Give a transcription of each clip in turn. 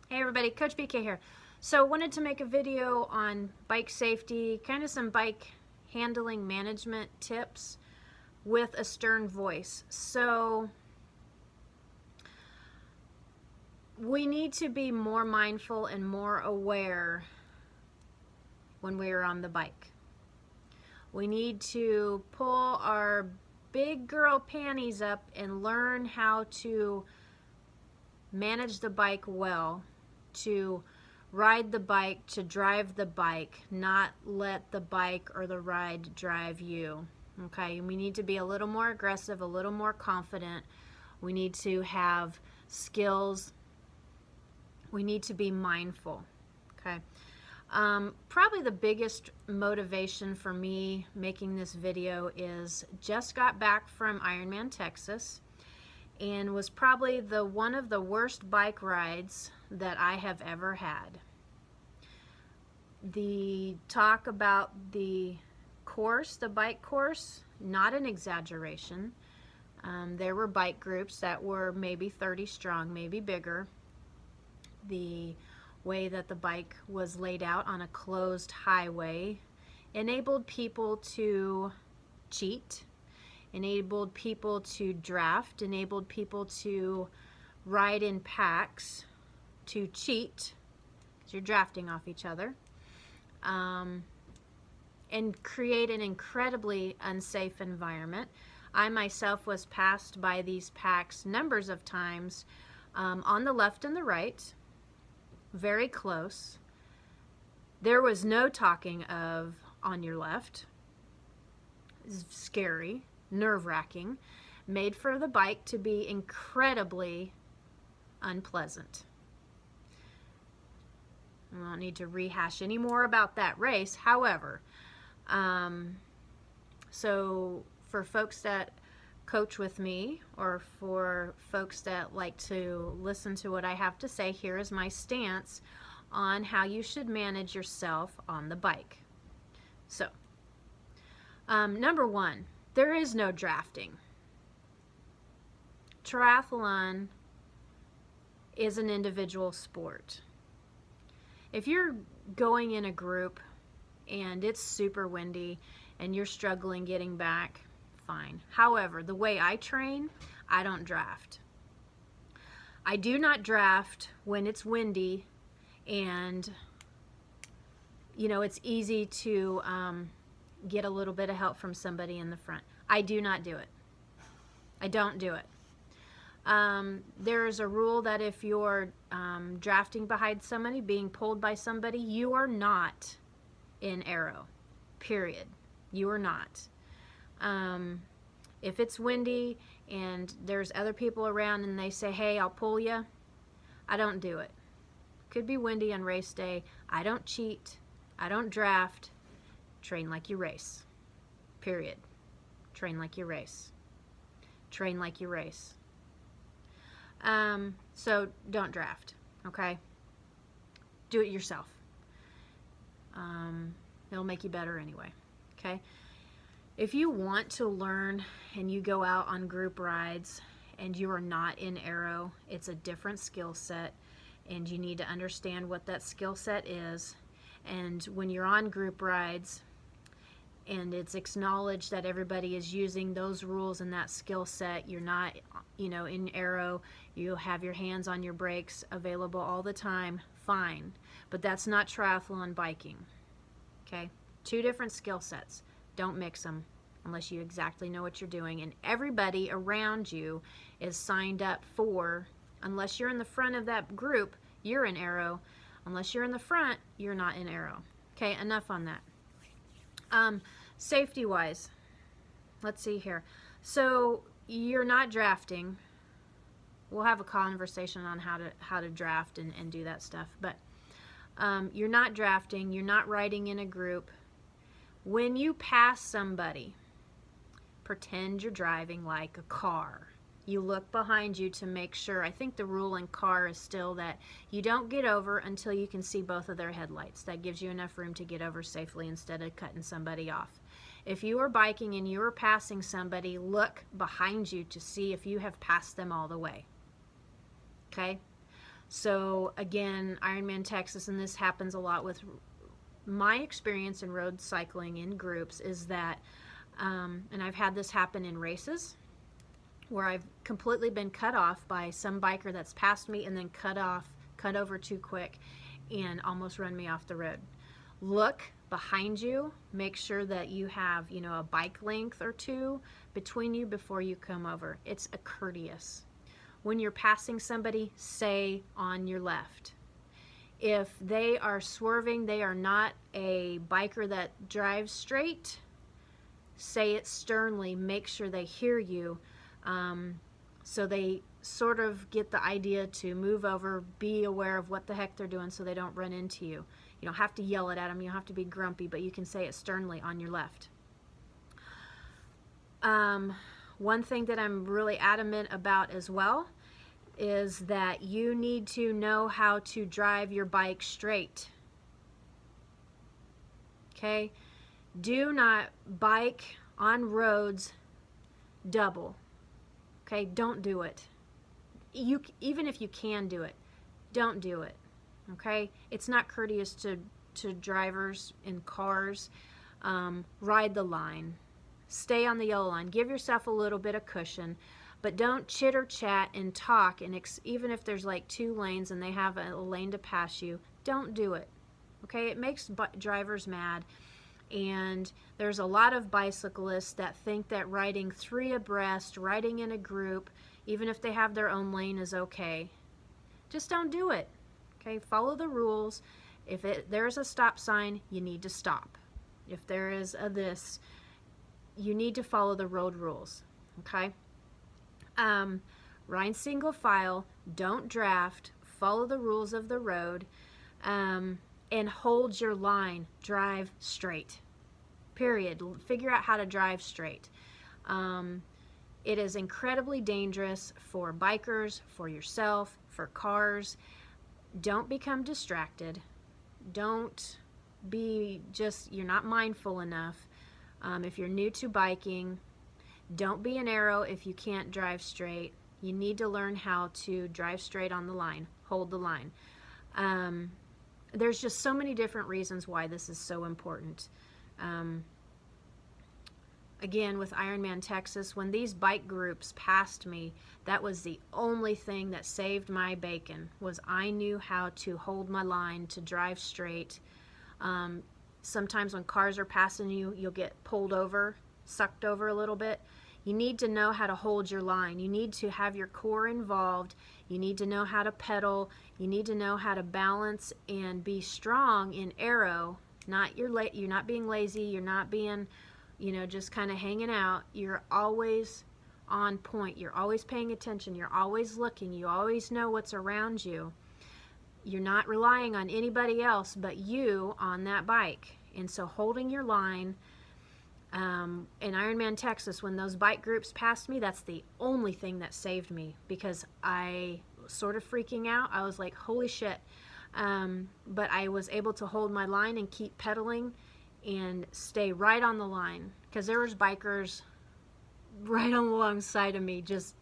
Hey everybody, Coach BK here. So wanted to make a video on bike safety, kind of some bike handling management tips with a stern voice. So we need to be more mindful and more aware when we are on the bike. We need to pull our big girl panties up and learn how to manage the bike well, to ride the bike, to drive the bike, not let the bike or the ride drive you. Okay, we need to be a little more aggressive, a little more confident. We need to have skills. We need to be mindful. Okay. Probably the biggest motivation for me making this video is just got back from Ironman, Texas, and was probably one of the worst bike rides that I have ever had. The talk about the course, the bike course, not an exaggeration. There were bike groups that were maybe 30 strong, maybe bigger. The way that the bike was laid out on a closed highway enabled people to cheat, enabled people to draft, enabled people to ride in packs, to cheat, because you're drafting off each other, and create an incredibly unsafe environment. I myself was passed by these packs numbers of times, on the left and the right, very close. There was no talking of on your left. It's scary, nerve-wracking, made for the bike to be incredibly unpleasant. I don't need to rehash any more about that race. However, so for folks that coach with me, or for folks that like to listen to what I have to say, here is my stance on how you should manage yourself on the bike. So, number one, there is no drafting. Triathlon is an individual sport. If you're going in a group and it's super windy and you're struggling getting back, fine. However, the way I train, I don't draft. I do not draft when it's windy and it's easy to get a little bit of help from somebody in the front. I do not do it. I don't do it. There's a rule that if you're drafting behind somebody, being pulled by somebody, you are not in arrow, period. You are not. If it's windy and there's other people around and they say, hey, I'll pull you, I don't do it. Could be windy on race day. I don't cheat. I don't draft. Train like you race, period. Train like you race. Train like you race. So don't draft, okay? Do it yourself. It'll make you better anyway, okay? If you want to learn and you go out on group rides and you are not in arrow, it's a different skill set, and you need to understand what that skill set is. And when you're on group rides and it's acknowledged that everybody is using those rules and that skill set, you're not, in arrow, you have your hands on your brakes available all the time, fine. But that's not triathlon biking, okay? Two different skill sets. Don't mix them unless you exactly know what you're doing. And everybody around you is signed up for, unless you're in the front of that group, you're in arrow. Unless you're in the front, you're not in arrow. Okay, enough on that. Safety-wise, let's see here. So you're not drafting. We'll have a conversation on how to draft and do that stuff. But you're not drafting. You're not riding in a group. When you pass somebody, pretend you're driving like a car. You look behind you to make sure. I think the rule in car is still that you don't get over until you can see both of their headlights. That gives you enough room to get over safely instead of cutting somebody off. If you are biking and you are passing somebody, look behind you to see if you have passed them all the way. Okay? So again, Ironman Texas, and this happens a lot with my experience in road cycling in groups, is that, and I've had this happen in races, where I've completely been cut off by some biker that's passed me and then cut over too quick and almost run me off the road. Look behind you, make sure that you have, you know, a bike length or two between you before you come over. It's a courteous. When you're passing somebody, say on your left. If they are swerving, they are not a biker that drives straight, say it sternly, make sure they hear you, so they sort of get the idea to move over, be aware of what the heck they're doing so they don't run into you. You don't have to yell it at them, you don't have to be grumpy, but you can say it sternly on your left. One thing that I'm really adamant about as well is that you need to know how to drive your bike straight. Okay? Do not bike on roads double. Okay? Don't do it. Even if you can do it, don't do it. Okay? It's not courteous to drivers in cars. Ride the line. Stay on the yellow line. Give yourself a little bit of cushion, but don't chitter chat and talk, and even if there's like 2 lanes and they have a lane to pass you, don't do it. Okay? It makes drivers mad, and there's a lot of bicyclists that think that riding 3 abreast, riding in a group, even if they have their own lane, is okay. Just don't do it. Okay? Follow the rules. If there's a stop sign, you need to stop. If there is a this, you need to follow the road rules. Okay? Ride single file, don't draft, follow the rules of the road, and hold your line. Drive straight. Period. Figure out how to drive straight. It is incredibly dangerous for bikers, for yourself, for cars. Don't become distracted. Don't be you're not mindful enough. If you're new to biking, don't be an arrow if you can't drive straight. You need to learn how to drive straight on the line, hold the line. There's just so many different reasons why this is so important. Again, with Ironman Texas, when these bike groups passed me, that was the only thing that saved my bacon, was I knew how to hold my line, to drive straight. Sometimes when cars are passing you, you'll get pulled over, sucked over a little bit. You need to know how to hold your line. You need to have your core involved. You need to know how to pedal. You need to know how to balance and be strong in aero. You're not being lazy. You're not being, just kind of hanging out. You're always on point. You're always paying attention. You're always looking. You always know what's around you. You're not relying on anybody else but you on that bike. And so holding your line, in Ironman Texas, when those bike groups passed me, that's the only thing that saved me, because I was sort of freaking out. I was like, holy shit. But I was able to hold my line and keep pedaling and stay right on the line, because there was bikers right alongside of me, just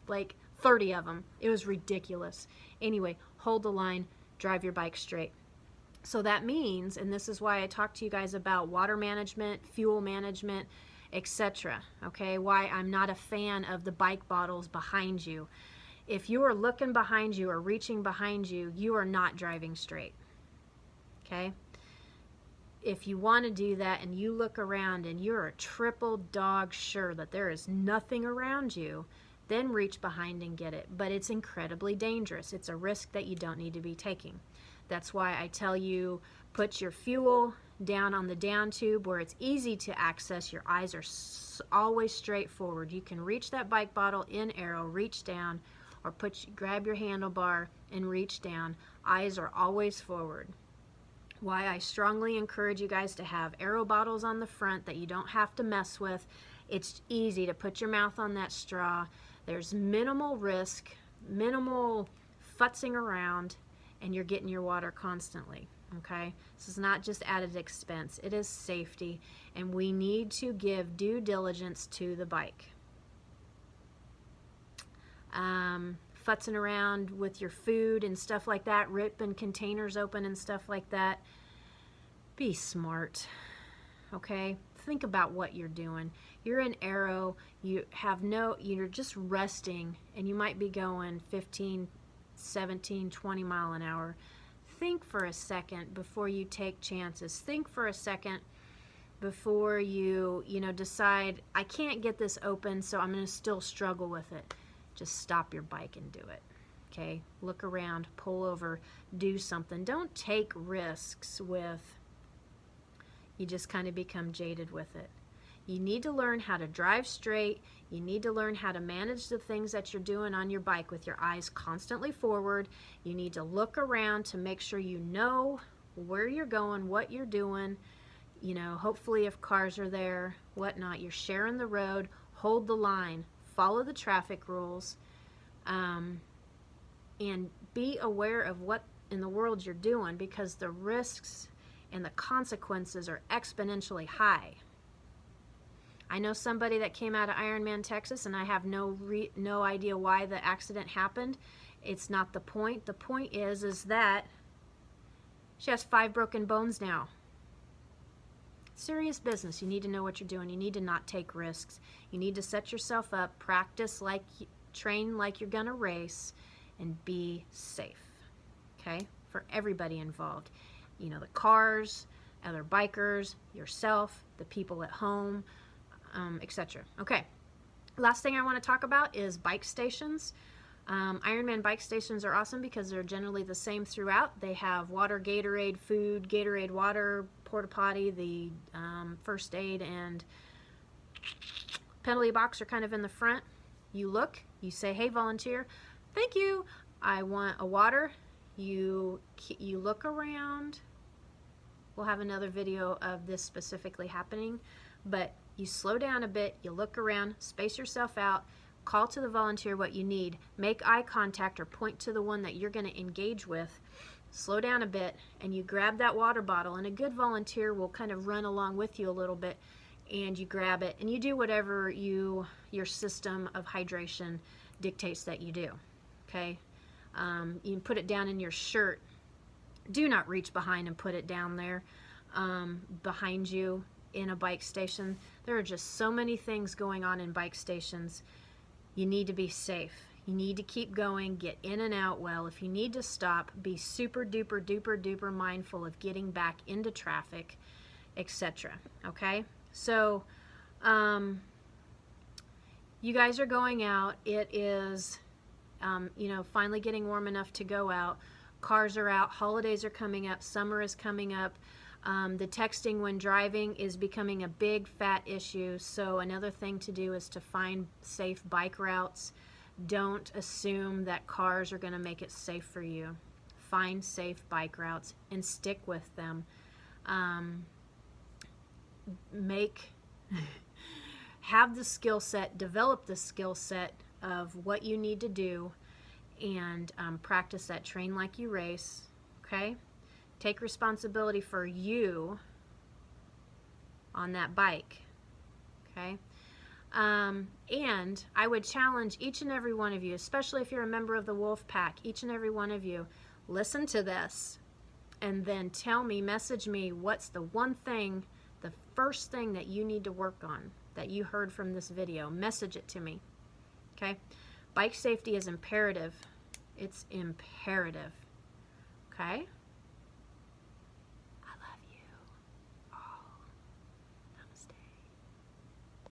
like 30 of them. It was ridiculous. Anyway, hold the line, drive your bike straight. So that means, and this is why I talk to you guys about water management, fuel management, etc. Okay, why I'm not a fan of the bike bottles behind you. If you are looking behind you or reaching behind you, you are not driving straight. Okay? If you want to do that and you look around and you're a triple dog sure that there is nothing around you, then reach behind and get it. But it's incredibly dangerous. It's a risk that you don't need to be taking. That's why I tell you, put your fuel down on the down tube where it's easy to access. Your eyes are always straight forward. You can reach that bike bottle in aero, reach down, or grab your handlebar and reach down. Eyes are always forward. Why I strongly encourage you guys to have aero bottles on the front that you don't have to mess with. It's easy to put your mouth on that straw. There's minimal risk, minimal futzing around, and you're getting your water constantly. Okay? This is not just added expense. It is safety, and we need to give due diligence to the bike. futzing around with your food and stuff like that, ripping containers open and stuff like that. Be smart, okay? Think about what you're doing. You're in aero, you're just resting, and you might be going 15, 17, 20 mile an hour. Think for a second before you take chances. Think for a second before you decide, I can't get this open, so I'm going to still struggle with it. Just stop your bike and do it. Okay? Look around, pull over, do something. Don't take risks you just kind of become jaded with it. You need to learn how to drive straight. You need to learn how to manage the things that you're doing on your bike with your eyes constantly forward. You need to look around to make sure you know where you're going, what you're doing. Hopefully if cars are there, whatnot, you're sharing the road, hold the line, follow the traffic rules, and be aware of what in the world you're doing, because the risks and the consequences are exponentially high. I know somebody that came out of Ironman, Texas, and I have no idea why the accident happened. It's not the point. The point is that she has 5 broken bones now. Serious business. You need to know what you're doing. You need to not take risks. You need to set yourself up, practice train like you're gonna race, and be safe. Okay? For everybody involved. The cars, other bikers, yourself, the people at home, etc. Okay, last thing I want to talk about is bike stations. Ironman bike stations are awesome because they're generally the same throughout. They have water, Gatorade, food, Gatorade water, porta potty, the first aid and penalty box are kind of in the front. You look, you say, hey, volunteer, thank you, I want a water. You look around. We'll have another video of this specifically happening, but you slow down a bit, you look around, space yourself out, call to the volunteer what you need, make eye contact or point to the one that you're going to engage with, slow down a bit, and you grab that water bottle, and a good volunteer will kind of run along with you a little bit, and you grab it, and you do whatever your system of hydration dictates that you do, okay? You can put it down in your shirt. Do not reach behind and put it down there behind you in a bike station. There are just so many things going on in bike stations. You need to be safe. You need to keep going, get in and out well. If you need to stop, be super duper duper duper mindful of getting back into traffic, etc. Okay? So, you guys are going out. It is, finally getting warm enough to go out. Cars are out, holidays are coming up, summer is coming up. The texting when driving is becoming a big fat issue, so another thing to do is to find safe bike routes. Don't assume that cars are going to make it safe for you. Find safe bike routes and stick with them. Have the skill set, develop the skill set of what you need to do, and practice that train like you race, okay? Take responsibility for you on that bike, okay? And I would challenge each and every one of you, especially if you're a member of the Wolf Pack, each and every one of you, listen to this and then tell me, message me, what's the one thing, the first thing that you need to work on that you heard from this video. Message it to me, okay? Bike safety is imperative. It's imperative, okay?